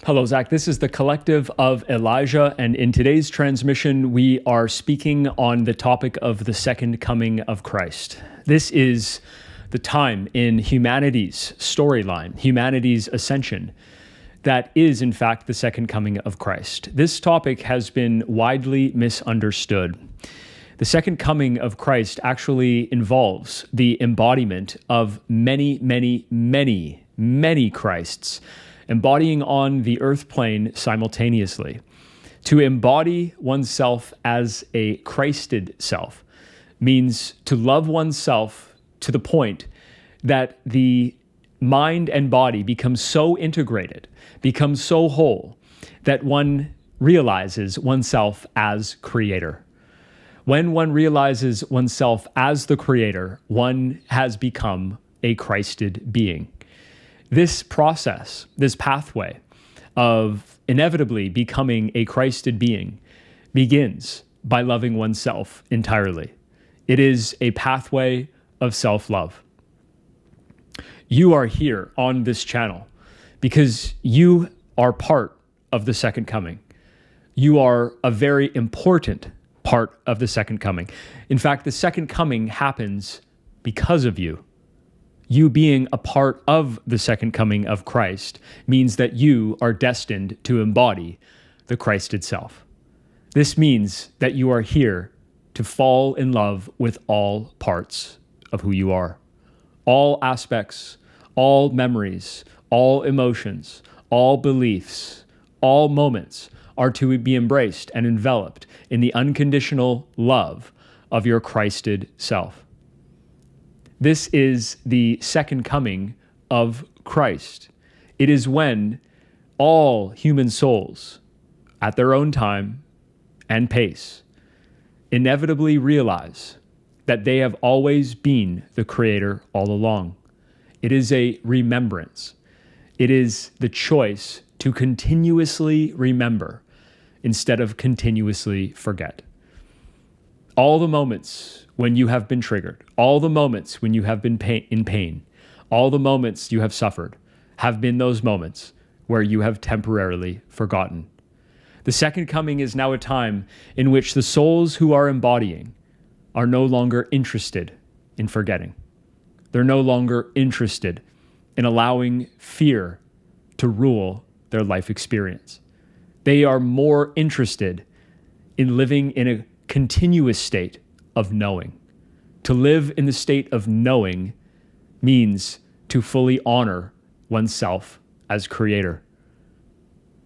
Hello, Zach. This is the Collective of Elijah, and in today's transmission, we are speaking on the topic of the second coming of Christ. This is the time in humanity's storyline, humanity's ascension, that is, in fact, the second coming of Christ. This topic has been widely misunderstood. The second coming of Christ actually involves the embodiment of many, many, many, many Christs, embodying on the earth plane simultaneously. To embody oneself as a Christed self means to love oneself to the point that the mind and body become so integrated, become so whole, that one realizes oneself as creator. When one realizes oneself as the creator, one has become a Christed being. This process, this pathway of inevitably becoming a Christed being begins by loving oneself entirely. It is a pathway of self-love. You are here on this channel because you are part of the second coming. You are a very important part of the second coming. In fact, the second coming happens because of you. You being a part of the second coming of Christ means that you are destined to embody the Christed self. This means that you are here to fall in love with all parts of who you are. All aspects, all memories, all emotions, all beliefs, all moments are to be embraced and enveloped in the unconditional love of your Christed self. This is the second coming of Christ. It is when all human souls, at their own time and pace, inevitably realize that they have always been the creator all along. It is a remembrance. It is the choice to continuously remember instead of continuously forget. All the moments when you have been triggered, all the moments when you have been in pain, all the moments you have suffered have been those moments where you have temporarily forgotten. The second coming is now a time in which the souls who are embodying are no longer interested in forgetting. They're no longer interested in allowing fear to rule their life experience. They are more interested in living in a continuous state of knowing. To live in the state of knowing means to fully honor oneself as creator.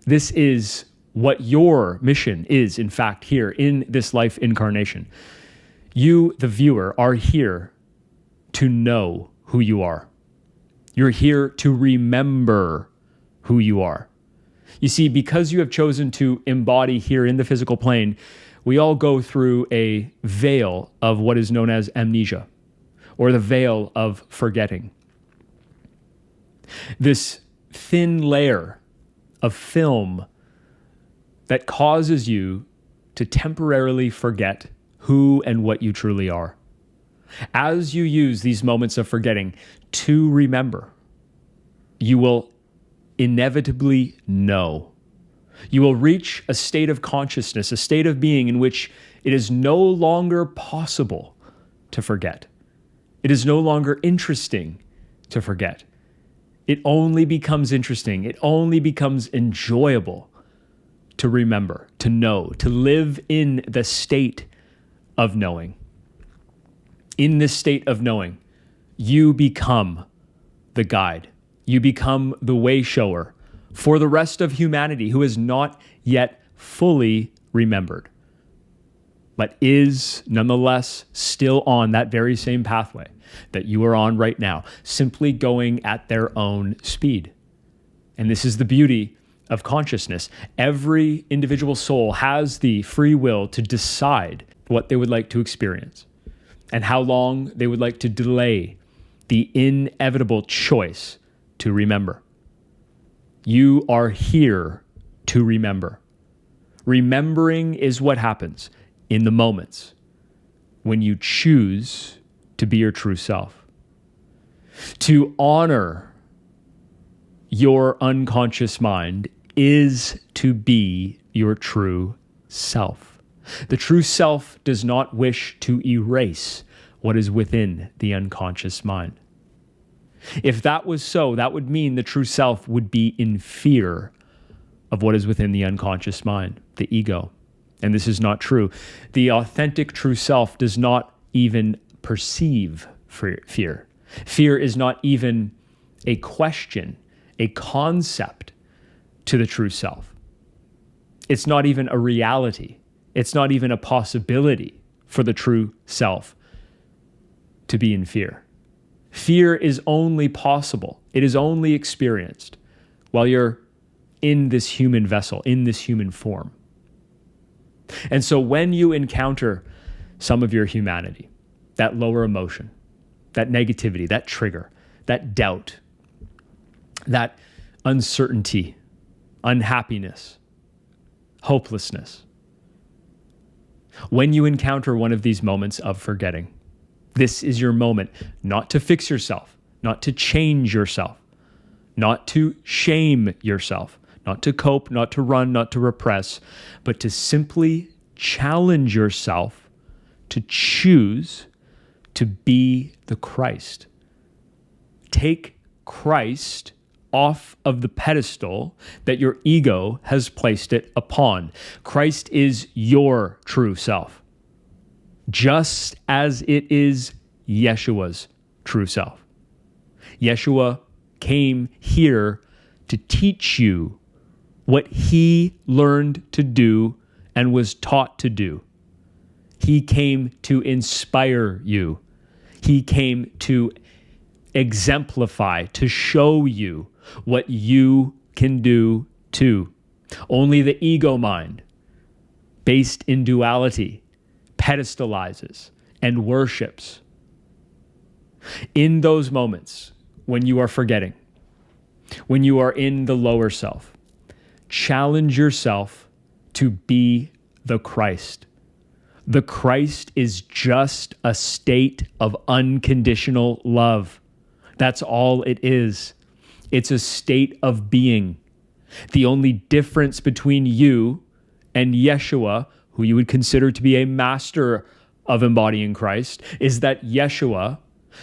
This is what your mission is, in fact, here in this life incarnation. You, the viewer, are here to know who you are. You're here to remember who you are. You see, because you have chosen to embody here in the physical plane, we all go through a veil of what is known as amnesia, or the veil of forgetting. This thin layer of film that causes you to temporarily forget who and what you truly are. As you use these moments of forgetting to remember, you will inevitably know. You will reach a state of consciousness, a state of being in which it is no longer possible to forget. It is no longer interesting to forget. It only becomes interesting. It only becomes enjoyable to remember, to know, to live in the state of knowing. In this state of knowing, you become the guide. You become the way shower for the rest of humanity who has not yet fully remembered, but is nonetheless still on that very same pathway that you are on right now, simply going at their own speed. And this is the beauty of consciousness. Every individual soul has the free will to decide what they would like to experience and how long they would like to delay the inevitable choice to remember. You are here to remember. Remembering is what happens in the moments when you choose to be your true self. To honor your unconscious mind is to be your true self. The true self does not wish to erase what is within the unconscious mind. If that was so, that would mean the true self would be in fear of what is within the unconscious mind, the ego. And this is not true. The authentic true self does not even perceive fear. Fear is not even a question, a concept to the true self. It's not even a reality. It's not even a possibility for the true self to be in fear. Fear is only possible. It is only experienced while you're in this human vessel, in this human form. And so when you encounter some of your humanity, that lower emotion, that negativity, that trigger, that doubt, that uncertainty, unhappiness, hopelessness, when you encounter one of these moments of forgetting, this is your moment not to fix yourself, not to change yourself, not to shame yourself, not to cope, not to run, not to repress, but to simply challenge yourself to choose to be the Christ. Take Christ off of the pedestal that your ego has placed it upon. Christ is your true self, just as it is Yeshua's true self. Yeshua came here to teach you what he learned to do and was taught to do. He came to inspire you. He came to exemplify, to show you what you can do too. Only the ego mind, based in duality, pedestalizes and worships. In those moments, when you are forgetting, when you are in the lower self, challenge yourself to be the Christ. The Christ is just a state of unconditional love. That's all it is. It's a state of being. The only difference between you and Yeshua, who you would consider to be a master of embodying Christ, is that Yeshua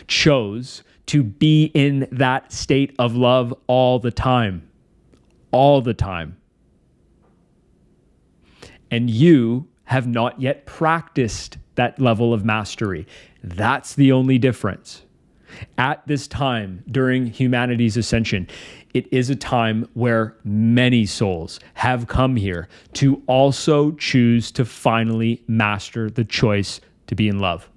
chose to be in that state of love all the time. All the time. And you have not yet practiced that level of mastery. That's the only difference. At this time, during humanity's ascension, it is a time where many souls have come here to also choose to finally master the choice to be in love.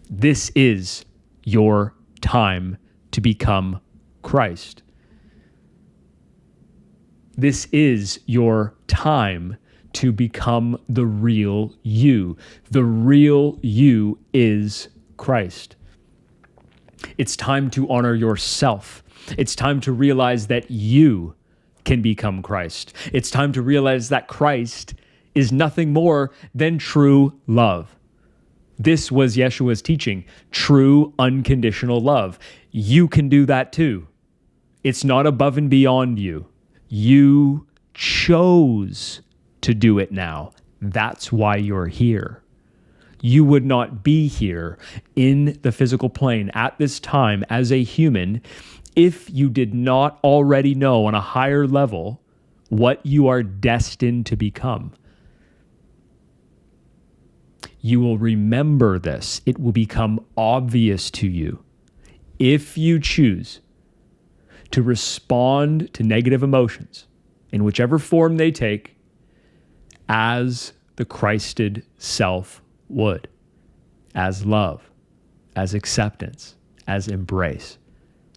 This is your time to become Christ. This is your time to become the real you. The real you is Christ. It's time to honor yourself. It's time to realize that you can become Christ. It's time to realize that Christ is nothing more than true love. This was Yeshua's teaching, true unconditional love. You can do that too. It's not above and beyond you. You chose to do it now. That's why you're here. You would not be here in the physical plane at this time as a human if you did not already know on a higher level what you are destined to become. You will remember this. It will become obvious to you if you choose to respond to negative emotions in whichever form they take as the Christed self would, as love, as acceptance, as embrace.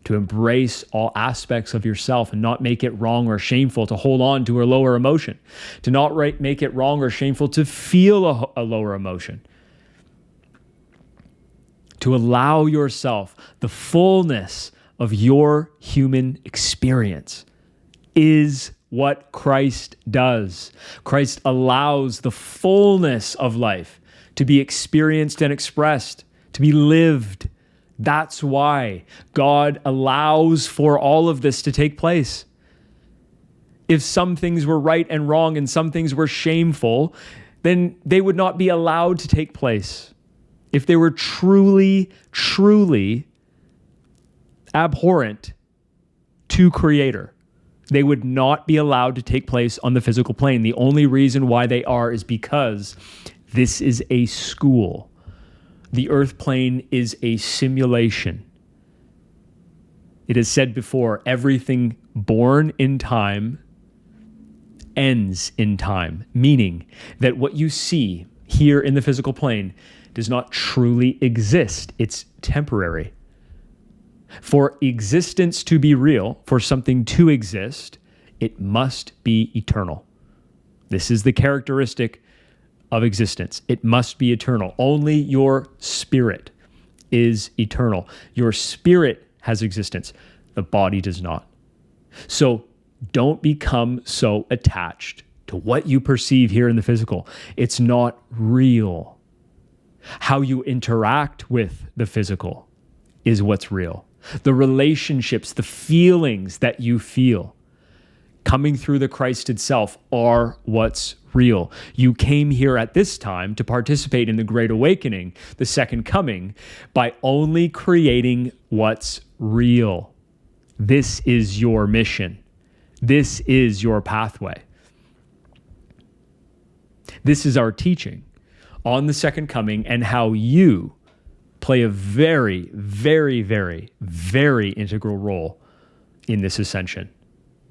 To embrace all aspects of yourself and not make it wrong or shameful to hold on to a lower emotion. To not make it wrong or shameful to feel a lower emotion. To allow yourself the fullness of your human experience is what Christ does. Christ allows the fullness of life to be experienced and expressed, to be lived. That's why God allows for all of this to take place. If some things were right and wrong and some things were shameful, then they would not be allowed to take place. If they were truly, truly abhorrent to Creator, they would not be allowed to take place on the physical plane. The only reason why they are is because this is a school. The earth plane is a simulation. It is said before, everything born in time ends in time, meaning that what you see here in the physical plane does not truly exist. It's temporary. For existence to be real, for something to exist, it must be eternal. This is the characteristic of existence. It must be eternal. Only your spirit is eternal. Your spirit has existence. The body does not. So don't become so attached to what you perceive here in the physical. It's not real. How you interact with the physical is what's real. The relationships, the feelings that you feel coming through the Christ itself are what's real. You came here at this time to participate in the Great Awakening, the Second Coming, by only creating what's real. This is your mission. This is your pathway. This is our teaching on the Second Coming and how you play a very, very, very, very integral role in this ascension.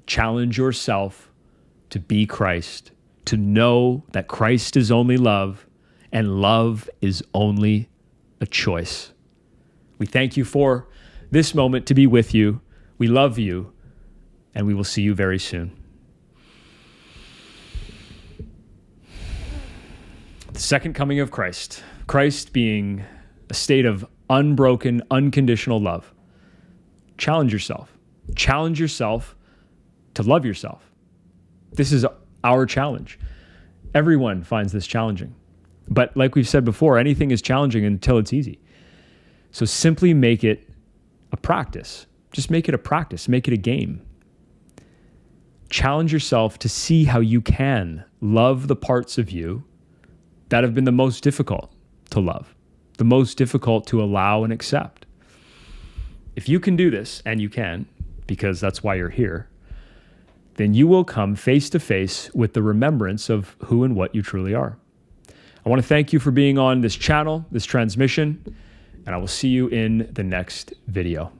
Challenge yourself to be Christ, to know that Christ is only love and love is only a choice. We thank you for this moment to be with you. We love you, and we will see you very soon. The second coming of Christ. Christ being a state of unbroken, unconditional love. Challenge yourself. Challenge yourself to love yourself. This is our challenge. Everyone finds this challenging. But like we've said before, anything is challenging until it's easy. So simply make it a practice. Just make it a practice. Make it a game. Challenge yourself to see how you can love the parts of you that have been the most difficult to love, the most difficult to allow and accept. If you can do this, and you can, because that's why you're here, then you will come face to face with the remembrance of who and what you truly are. I want to thank you for being on this channel, this transmission, and I will see you in the next video.